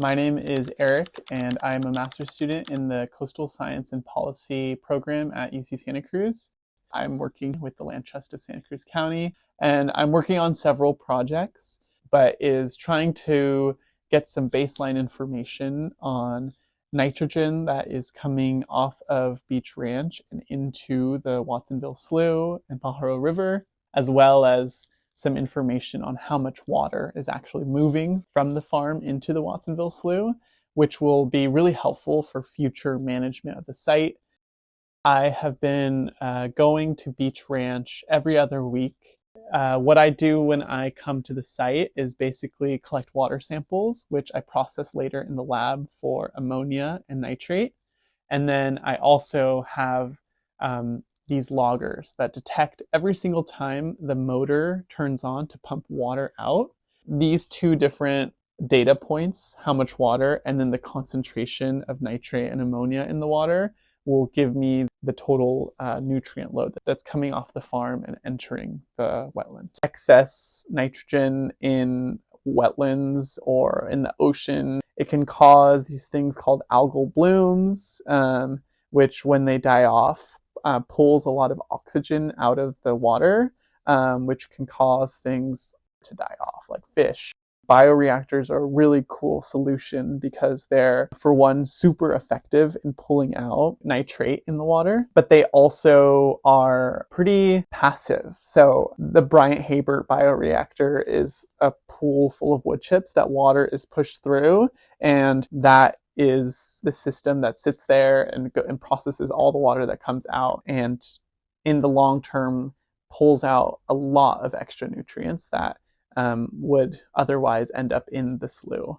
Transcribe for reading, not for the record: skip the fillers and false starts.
My name is Eric, and I'm a master's student in the Coastal Science and Policy program at UC Santa Cruz. I'm working with the Land Trust of Santa Cruz County, and I'm working on several projects, but is trying to get some baseline information on nitrogen that is coming off of Beach Ranch and into the Watsonville Slough and Pajaro River, as well as some information on how much water is actually moving from the farm into the Watsonville Slough, which will be really helpful for future management of the site. I have been going to Beach Ranch every other week. What I do when I come to the site is basically collect water samples, which I process later in the lab for ammonia and nitrate. And then I also have these loggers that detect every single time the motor turns on to pump water out. These two different data points, how much water, and then the concentration of nitrate and ammonia in the water, will give me the total nutrient load that's coming off the farm and entering the wetland. Excess nitrogen in wetlands or in the ocean, it can cause these things called algal blooms, which when they die off, pulls a lot of oxygen out of the water, which can cause things to die off, like fish. Bioreactors are a really cool solution because they're, for one, super effective in pulling out nitrate in the water, but they also are pretty passive. So the Bryant-Haber bioreactor is a pool full of wood chips that water is pushed through, and that is the system that sits there and processes all the water that comes out, and in the long term pulls out a lot of extra nutrients that would otherwise end up in the slough.